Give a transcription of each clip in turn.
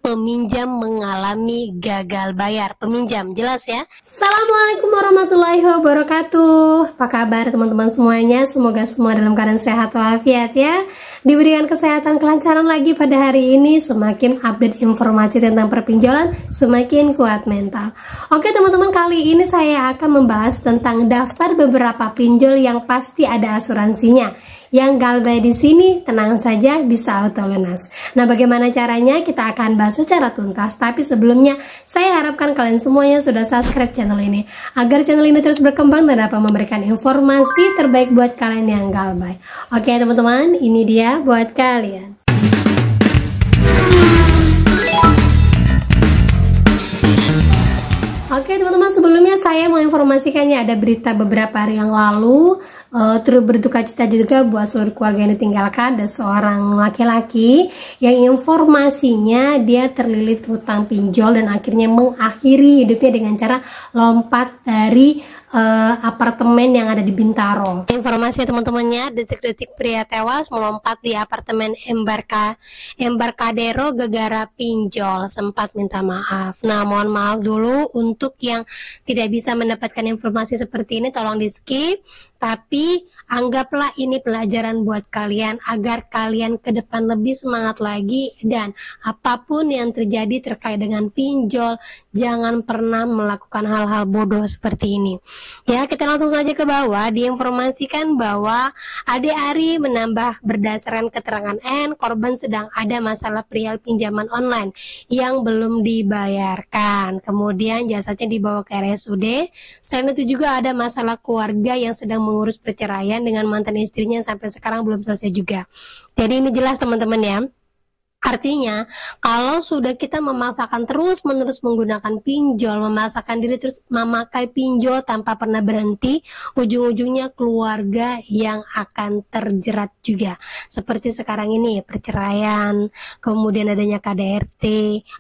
Peminjam mengalami gagal bayar. Peminjam, jelas ya. Assalamualaikum warahmatullahi wabarakatuh. Apa kabar teman-teman semuanya? Semoga semua dalam keadaan sehat walafiat ya. Diberikan kesehatan, kelancaran lagi pada hari ini. Semakin update informasi tentang perpinjaman, semakin kuat mental. Oke teman-teman, kali ini saya akan membahas tentang daftar beberapa pinjol yang pasti ada asuransinya. Yang galbay di sini tenang saja bisa auto lunas. Nah, bagaimana caranya kita akan bahas secara tuntas. Tapi sebelumnya saya harapkan kalian semuanya sudah subscribe channel ini agar channel ini terus berkembang dan dapat memberikan informasi terbaik buat kalian yang galbay. Oke teman-teman, ini dia buat kalian. Oke teman-teman, sebelumnya saya mau informasikannya ada berita beberapa hari yang lalu. Turut berduka cita juga buat seluruh keluarga yang ditinggalkan. Ada seorang laki-laki yang informasinya dia terlilit hutang pinjol dan akhirnya mengakhiri hidupnya dengan cara lompat dari apartemen yang ada di Bintaro. Informasi teman-temannya, detik-detik pria tewas melompat di apartemen Embarcadero gegara pinjol, sempat minta maaf. Nah, mohon maaf dulu untuk yang tidak bisa mendapatkan informasi seperti ini, tolong di skip. Tapi anggaplah ini pelajaran buat kalian agar kalian ke depan lebih semangat lagi, dan apapun yang terjadi terkait dengan pinjol, jangan pernah melakukan hal-hal bodoh seperti ini. Ya, kita langsung saja ke bawah. Diinformasikan bahwa Ade Ari menambah berdasarkan keterangan N, korban sedang ada masalah perihal pinjaman online yang belum dibayarkan. Kemudian jasanya dibawa ke RSUD. Selain itu juga ada masalah keluarga yang sedang mengurus perceraian dengan mantan istrinya sampai sekarang belum selesai juga. Jadi ini jelas teman-teman ya. Artinya, kalau sudah kita memaksakan terus-menerus menggunakan pinjol, memaksakan diri terus memakai pinjol tanpa pernah berhenti, ujung-ujungnya keluarga yang akan terjerat juga. Seperti sekarang ini, perceraian, kemudian adanya KDRT,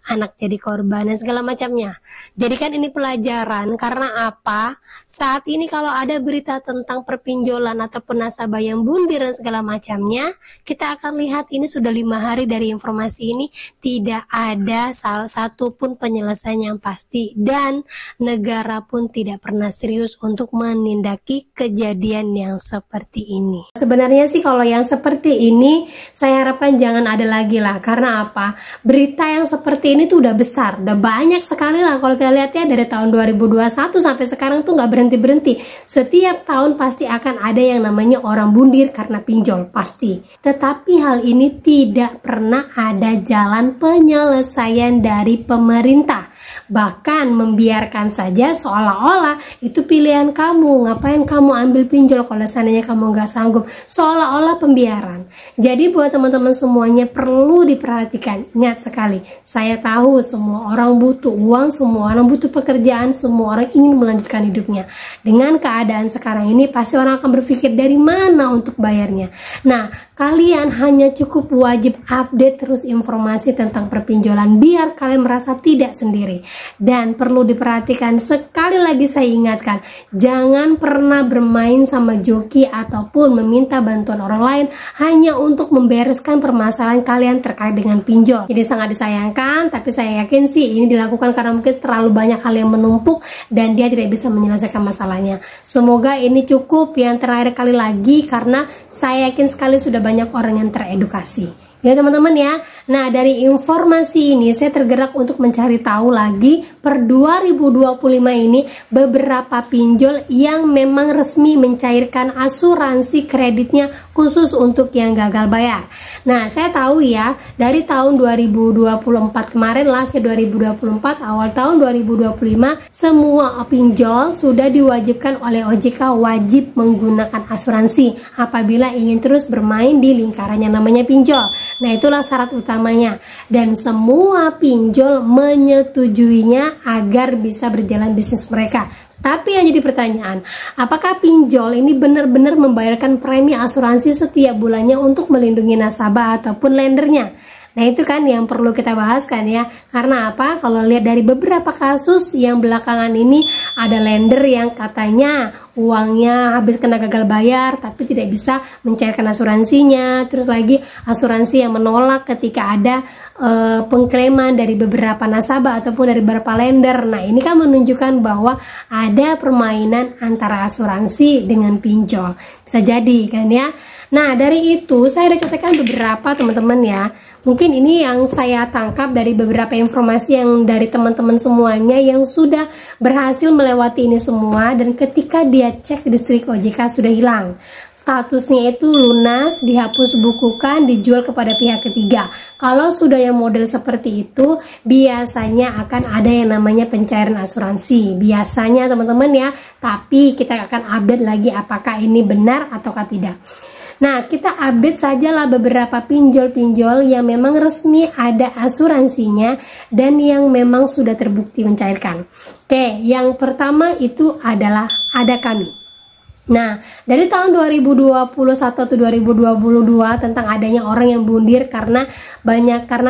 anak jadi korban, dan segala macamnya. Jadi kan ini pelajaran, karena apa? Saat ini kalau ada berita tentang perpinjolan ataupun nasabah yang bundir dan segala macamnya, kita akan lihat ini sudah 5 hari dari informasi ini tidak ada salah satu pun penyelesaian yang pasti, dan negara pun tidak pernah serius untuk menindaki kejadian yang seperti ini. Sebenarnya sih kalau yang seperti ini saya harapkan jangan ada lagi lah, karena apa? Berita yang seperti ini tuh udah besar, udah banyak sekali lah. Kalau kita lihat ya dari tahun 2021 sampai sekarang tuh nggak berhenti-berhenti. Setiap tahun pasti akan ada yang namanya orang bundir karena pinjol, pasti. Tetapi hal ini tidak pernah ada jalan penyelesaian dari pemerintah. Bahkan membiarkan saja seolah-olah itu pilihan kamu. Ngapain kamu ambil pinjol kalau seandainya kamu nggak sanggup? Seolah-olah pembiaran. Jadi buat teman-teman semuanya perlu diperhatikan. Ingat sekali, saya tahu semua orang butuh uang, semua orang butuh pekerjaan, semua orang ingin melanjutkan hidupnya. Dengan keadaan sekarang ini pasti orang akan berpikir dari mana untuk bayarnya. Nah, kalian hanya cukup wajib update terus informasi tentang perpinjolan biar kalian merasa tidak sendiri. Dan perlu diperhatikan, sekali lagi saya ingatkan, jangan pernah bermain sama joki ataupun meminta bantuan orang lain hanya untuk membereskan permasalahan kalian terkait dengan pinjol. Jadi sangat disayangkan, tapi saya yakin sih ini dilakukan karena mungkin terlalu banyak hal yang menumpuk dan dia tidak bisa menyelesaikan masalahnya. Semoga ini cukup yang terakhir kali lagi, karena saya yakin sekali sudah banyak orang yang teredukasi. Ya teman-teman ya. Nah, dari informasi ini saya tergerak untuk mencari tahu lagi per 2025 ini beberapa pinjol yang memang resmi mencairkan asuransi kreditnya khusus untuk yang gagal bayar. Nah, saya tahu ya, dari tahun 2024 kemarin lah ke 2024, awal tahun 2025 semua pinjol sudah diwajibkan oleh OJK wajib menggunakan asuransi apabila ingin terus bermain di lingkaran yang namanya pinjol. Nah, itulah syarat utamanya, dan semua pinjol menyetujuinya agar bisa berjalan bisnis mereka. Tapi yang jadi pertanyaan, apakah pinjol ini benar-benar membayarkan premi asuransi setiap bulannya untuk melindungi nasabah ataupun lendernya? Nah itu kan yang perlu kita bahas kan ya. Karena apa? Kalau lihat dari beberapa kasus yang belakangan ini, ada lender yang katanya uangnya habis kena gagal bayar tapi tidak bisa mencairkan asuransinya. Terus lagi asuransi yang menolak ketika ada pengklaiman dari beberapa nasabah ataupun dari beberapa lender. Nah ini kan menunjukkan bahwa ada permainan antara asuransi dengan pinjol. Bisa jadi kan ya. Nah dari itu saya udah catatkan beberapa teman-teman ya. Mungkin ini yang saya tangkap dari beberapa informasi yang dari teman-teman semuanya yang sudah berhasil melewati ini semua, dan ketika dia cek di Distrik OJK sudah hilang. Statusnya itu lunas, dihapus bukukan, dijual kepada pihak ketiga. Kalau sudah yang model seperti itu, biasanya akan ada yang namanya pencairan asuransi. Biasanya teman-teman ya, tapi kita akan update lagi apakah ini benar ataukah tidak. Nah, kita update sajalah beberapa pinjol-pinjol yang memang resmi ada asuransinya dan yang memang sudah terbukti mencairkan. Oke, yang pertama itu adalah Ada Kami. Nah, dari tahun 2021 atau 2022 tentang adanya orang yang bundir karena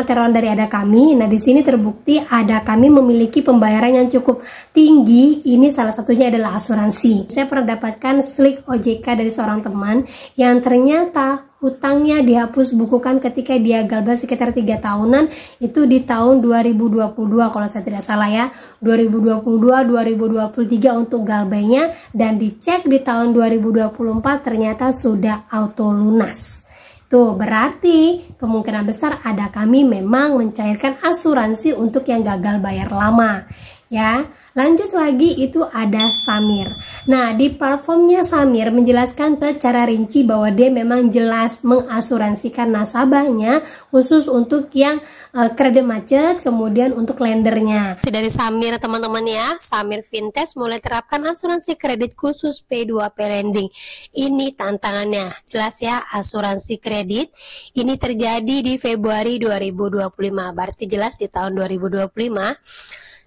teroran dari Ada Kami. Nah, di sini terbukti Ada Kami memiliki pembayaran yang cukup tinggi. Ini salah satunya adalah asuransi. Saya pernah dapatkan slip OJK dari seorang teman yang ternyata hutangnya dihapus bukukan ketika dia galbay sekitar 3 tahunan, itu di tahun 2022 kalau saya tidak salah ya, 2022-2023 untuk galbaynya, dan dicek di tahun 2024 ternyata sudah auto lunas. Tuh berarti kemungkinan besar Ada Kami memang mencairkan asuransi untuk yang gagal bayar lama ya. Lanjut lagi itu ada Samir. Nah, di platformnya Samir menjelaskan secara rinci bahwa dia memang jelas mengasuransikan nasabahnya khusus untuk yang kredit macet, kemudian untuk lendernya. Dari Samir teman-teman ya, Samir Fintech mulai terapkan asuransi kredit khusus P2P lending. Ini tantangannya, jelas ya, asuransi kredit. Ini terjadi di Februari 2025, berarti jelas di tahun 2025.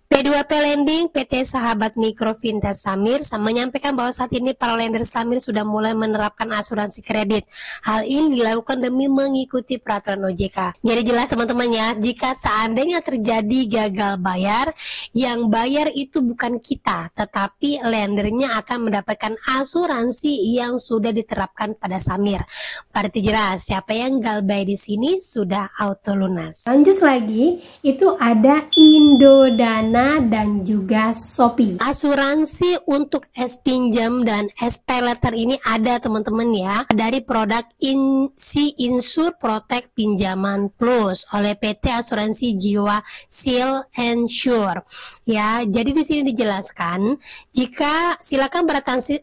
P2P Lending PT Sahabat Mikro Fintech Samir menyampaikan bahwa saat ini para lender Samir sudah mulai menerapkan asuransi kredit. Hal ini dilakukan demi mengikuti peraturan OJK. Jadi jelas teman-teman ya, jika seandainya terjadi gagal bayar, yang bayar itu bukan kita, tetapi lendernya akan mendapatkan asuransi yang sudah diterapkan pada Samir. Berarti jelas siapa yang galbay di sini sudah auto lunas. Lanjut lagi, itu ada Indodana dan juga Shopee. Asuransi untuk S pinjam dan S pay letter ini ada teman-teman ya, dari produk Insure Protect Pinjaman Plus oleh PT Asuransi Jiwa Seal Ensure. Ya, jadi di sini dijelaskan jika silakan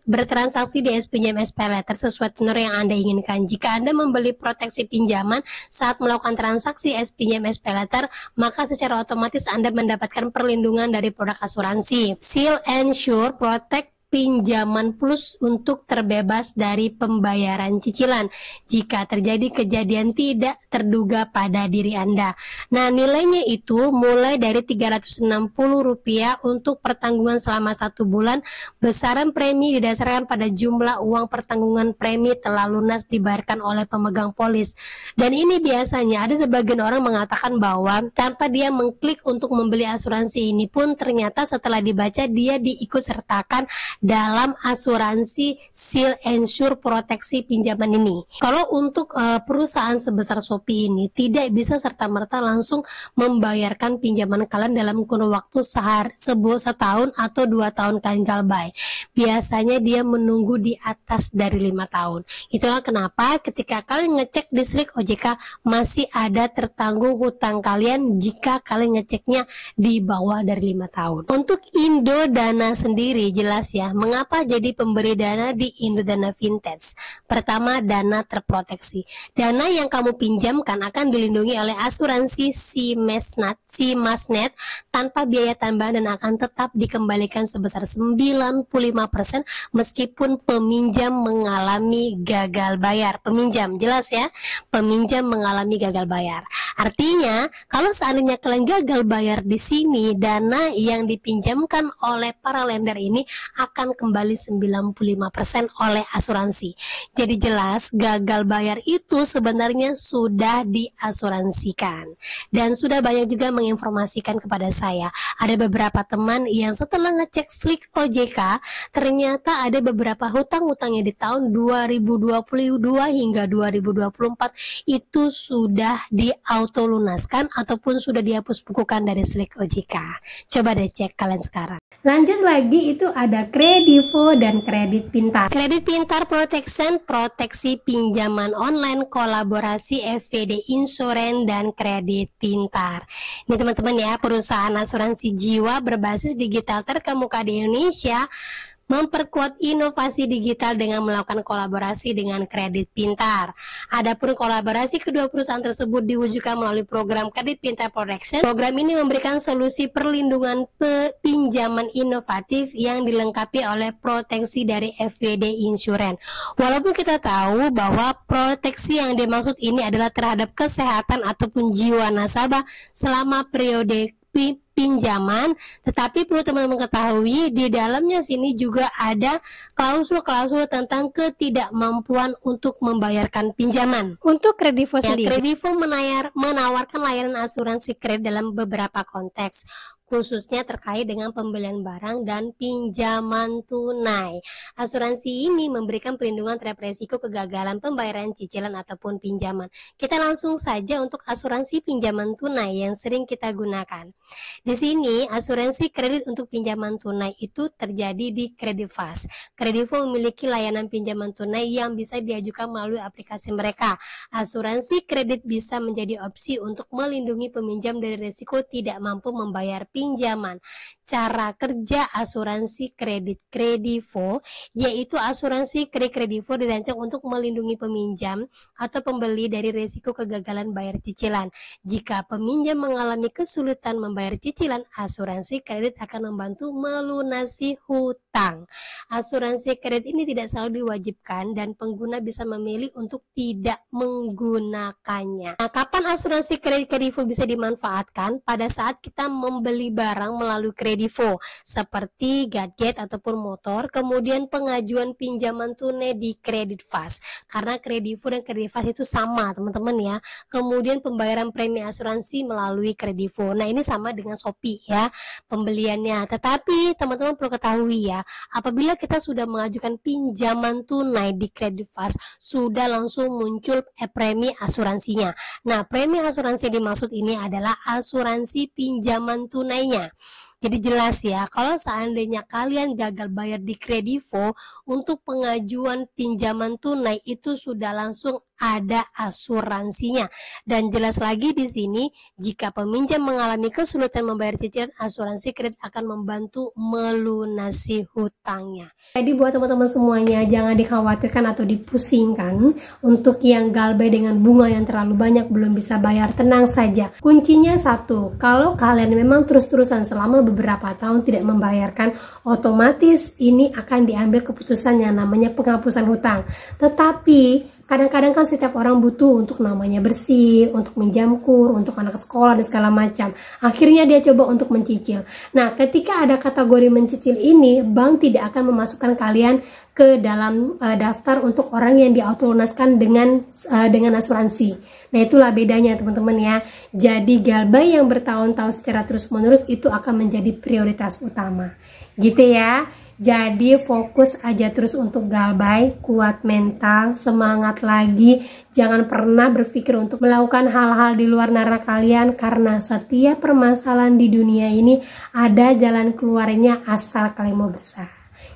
bertransaksi di S pinjam S pay letter sesuai tenor yang Anda inginkan. Jika Anda membeli proteksi pinjaman saat melakukan transaksi S pinjam S pay letter, maka secara otomatis Anda mendapatkan perlindungan dari produk asuransi Seal Ensure Protect Pinjaman Plus untuk terbebas dari pembayaran cicilan jika terjadi kejadian tidak terduga pada diri Anda. Nah, nilainya itu mulai dari Rp360 untuk pertanggungan selama 1 bulan. Besaran premi didasarkan pada jumlah uang pertanggungan premi telah lunas dibayarkan oleh pemegang polis. Dan ini biasanya ada sebagian orang mengatakan bahwa tanpa dia mengklik untuk membeli asuransi ini pun ternyata setelah dibaca dia diikut sertakan dalam asuransi Seal Ensure proteksi pinjaman ini. Kalau untuk perusahaan sebesar Shopee ini tidak bisa serta-merta langsung membayarkan pinjaman kalian dalam kurun waktu setahun atau 2 tahun kalian galbay. Biasanya dia menunggu di atas dari 5 tahun. Itulah kenapa ketika kalian ngecek di Distrik OJK masih ada tertanggung hutang kalian jika kalian ngeceknya di bawah dari 5 tahun. Untuk Indodana sendiri jelas ya, mengapa jadi pemberi dana di Indodana Fintech? Pertama, dana terproteksi. Dana yang kamu pinjamkan akan dilindungi oleh asuransi Simasnet tanpa biaya tambahan dan akan tetap dikembalikan sebesar 95% meskipun peminjam mengalami gagal bayar. Peminjam, jelas ya, peminjam mengalami gagal bayar. Artinya, kalau seandainya kalian gagal bayar di sini, dana yang dipinjamkan oleh para lender ini akan dibayarkan kembali 95% oleh asuransi. Jadi jelas gagal bayar itu sebenarnya sudah diasuransikan. Dan sudah banyak juga menginformasikan kepada saya, ada beberapa teman yang setelah ngecek Slick OJK, ternyata ada beberapa hutang-hutangnya di tahun 2022 hingga 2024 itu sudah diautolunaskan ataupun sudah dihapus bukukan dari Slick OJK. Coba deh cek kalian sekarang. Lanjut lagi, itu ada Kredivo dan Kredit Pintar. Kredit Pintar Protection, proteksi pinjaman online, kolaborasi FVD Insurance dan Kredit Pintar. Ini teman-teman ya, perusahaan asuransi jiwa berbasis digital terkemuka di Indonesia, memperkuat inovasi digital dengan melakukan kolaborasi dengan Kredit Pintar. Adapun kolaborasi kedua perusahaan tersebut diwujudkan melalui program Kredit Pintar Protection. Program ini memberikan solusi perlindungan pinjaman inovatif yang dilengkapi oleh proteksi dari FVD Insurance. Walaupun kita tahu bahwa proteksi yang dimaksud ini adalah terhadap kesehatan ataupun jiwa nasabah selama periode pinjaman, tetapi perlu teman-teman ketahui di dalamnya sini juga ada klausul-klausul tentang ketidakmampuan untuk membayarkan pinjaman. Untuk Kredivo sendiri, Kredivo menawarkan layanan asuransi kredit dalam beberapa konteks, khususnya terkait dengan pembelian barang dan pinjaman tunai. Asuransi ini memberikan perlindungan terhadap resiko kegagalan pembayaran cicilan ataupun pinjaman. Kita langsung saja untuk asuransi pinjaman tunai yang sering kita gunakan. Di sini asuransi kredit untuk pinjaman tunai itu terjadi di Kredifas. Kredivo memiliki layanan pinjaman tunai yang bisa diajukan melalui aplikasi mereka. Asuransi kredit bisa menjadi opsi untuk melindungi peminjam dari risiko tidak mampu membayar pinjaman. Cara kerja asuransi kredit Kredivo, yaitu asuransi kredit Kredivo dirancang untuk melindungi peminjam atau pembeli dari risiko kegagalan bayar cicilan. Jika peminjam mengalami kesulitan membayar cicilan, asuransi kredit akan membantu melunasi hutang. Asuransi kredit ini tidak selalu diwajibkan dan pengguna bisa memilih untuk tidak menggunakannya. Nah, kapan asuransi kredit Kredivo bisa dimanfaatkan? Pada saat kita membeli barang melalui Kredivo seperti gadget ataupun motor, kemudian pengajuan pinjaman tunai di Kredifas, karena Kredivo dan Kredifas itu sama teman-teman ya. Kemudian pembayaran premi asuransi melalui Kredivo. Nah, ini sama dengan Shopee ya pembeliannya, tetapi teman-teman perlu ketahui ya, apabila kita sudah mengajukan pinjaman tunai di Kredifas, sudah langsung muncul premi asuransinya. Nah, premi asuransi yang dimaksud ini adalah asuransi pinjaman tunainya. Jadi jelas ya, kalau seandainya kalian gagal bayar di Kredivo, untuk pengajuan pinjaman tunai itu sudah langsung ada asuransinya. Dan jelas lagi di sini, jika peminjam mengalami kesulitan membayar cicilan, asuransi kredit akan membantu melunasi hutangnya. Jadi buat teman-teman semuanya, jangan dikhawatirkan atau dipusingkan untuk yang galbay dengan bunga yang terlalu banyak belum bisa bayar. Tenang saja. Kuncinya satu, kalau kalian memang terus-terusan selama beberapa tahun tidak membayarkan, otomatis ini akan diambil keputusan yang namanya penghapusan hutang. Tetapi kadang-kadang kan setiap orang butuh untuk namanya bersih, untuk minjam kur, untuk anak sekolah dan segala macam. Akhirnya dia coba untuk mencicil. Nah, ketika ada kategori mencicil ini, bank tidak akan memasukkan kalian ke dalam daftar untuk orang yang diautolunaskan dengan asuransi. Nah, itulah bedanya teman-teman ya. Jadi galbay yang bertahun-tahun secara terus-menerus itu akan menjadi prioritas utama. Gitu ya. Jadi fokus aja terus untuk galbay, kuat mental, semangat lagi. Jangan pernah berpikir untuk melakukan hal-hal di luar nalar kalian, karena setiap permasalahan di dunia ini ada jalan keluarnya asal kalian mau berusaha.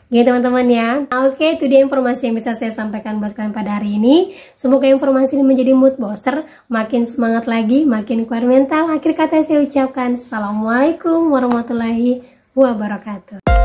Gitu teman-teman ya. Oke, itu dia informasi yang bisa saya sampaikan buat kalian pada hari ini. Semoga informasi ini menjadi mood booster, makin semangat lagi, makin kuat mental. Akhir kata saya ucapkan Assalamualaikum warahmatullahi wabarakatuh.